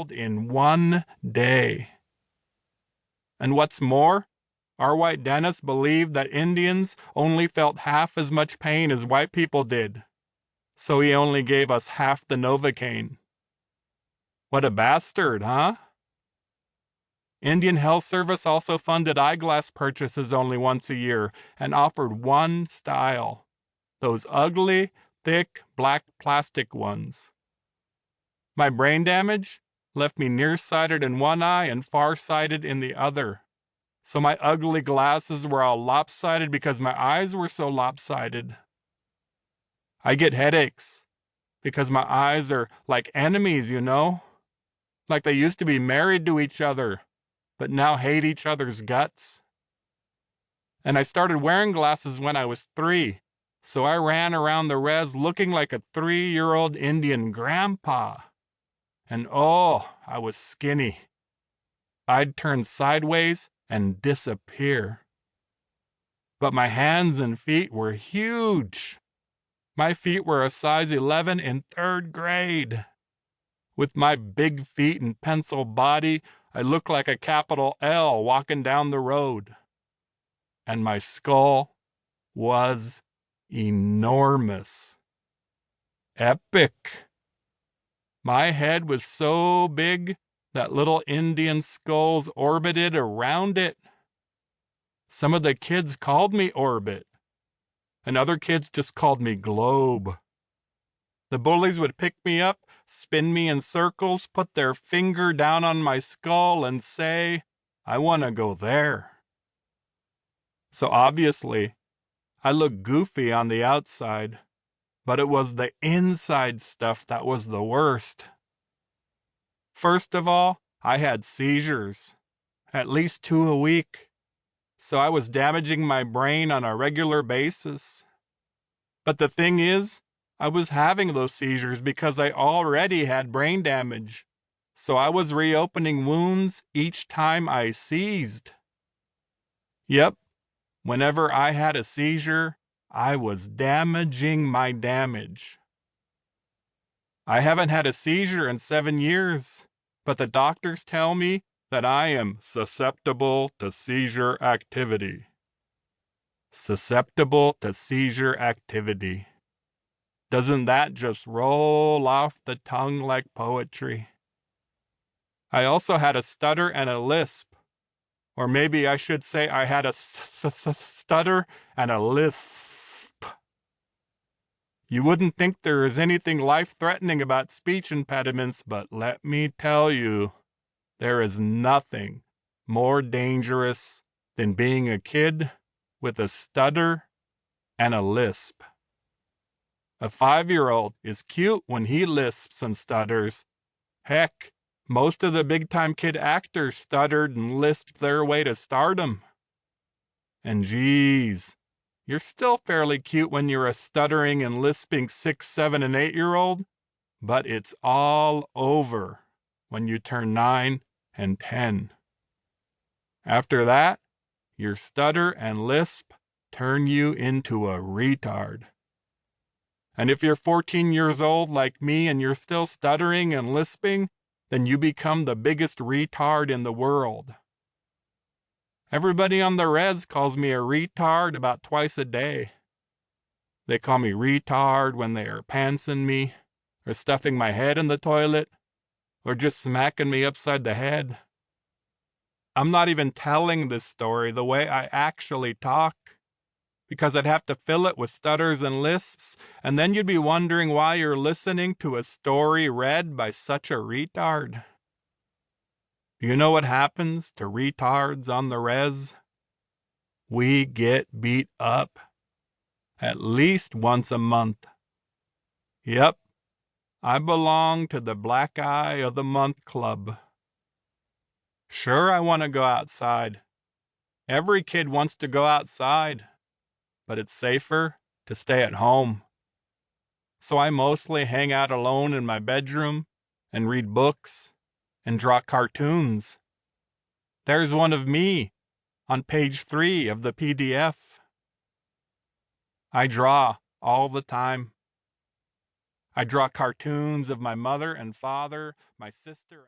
old in one day. And what's more, our white dentist believed that Indians only felt half as much pain as white people did, so he only gave us half the Novocaine. What a bastard, huh? Indian Health Service also funded eyeglass purchases only once a year and offered one style, those ugly, thick, black plastic ones. My brain damage left me nearsighted in one eye and farsighted in the other. So my ugly glasses were all lopsided because my eyes were so lopsided. I get headaches because my eyes are like enemies, you know? Like they used to be married to each other, but now hate each other's guts. And I started wearing glasses when I was 3, so I ran around the res looking like a 3-year-old Indian grandpa. And oh, I was skinny. I'd turn sideways and disappear. But my hands and feet were huge. My feet were a size 11 in 3rd grade. With my big feet and pencil body, I looked like a capital L walking down the road. And my skull was enormous. Epic. My head was so big that little Indian skulls orbited around it. Some of the kids called me Orbit, and other kids just called me Globe. The bullies would pick me up, spin me in circles, put their finger down on my skull, and say, "I want to go there." So obviously, I looked goofy on the outside, but it was the inside stuff that was the worst. First of all, I had seizures, at least 2 a week. So I was damaging my brain on a regular basis. But the thing is, I was having those seizures because I already had brain damage. So I was reopening wounds each time I seized. Yep, whenever I had a seizure, I was damaging my damage. I haven't had a seizure in 7 years, but the doctors tell me that I am susceptible to seizure activity. Susceptible to seizure activity. Doesn't that just roll off the tongue like poetry? I also had a stutter and a lisp. Or maybe I should say I had a stutter and a lisp. You wouldn't think there is anything life-threatening about speech impediments, but let me tell you, there is nothing more dangerous than being a kid with a stutter and a lisp. A 5-year-old is cute when he lisps and stutters. Heck, most of the big-time kid actors stuttered and lisped their way to stardom. And geez, you're still fairly cute when you're a stuttering and lisping 6, 7, and 8-year-old, but it's all over when you turn 9 and 10. After that, your stutter and lisp turn you into a retard. And if you're 14 years old like me and you're still stuttering and lisping, then you become the biggest retard in the world. Everybody on the res calls me a retard about twice a day. They call me retard when they are pantsing me, or stuffing my head in the toilet, or just smacking me upside the head. I'm not even telling this story the way I actually talk, because I'd have to fill it with stutters and lisps, and then you'd be wondering why you're listening to a story read by such a retard. Do you know what happens to retards on the res? We get beat up at least once a month. Yep, I belong to the Black Eye of the Month Club. Sure, I want to go outside. Every kid wants to go outside, but it's safer to stay at home. So I mostly hang out alone in my bedroom and read books and draw cartoons. There's one of me on page 3 of the PDF. I draw all the time. I draw cartoons of my mother and father, my sister.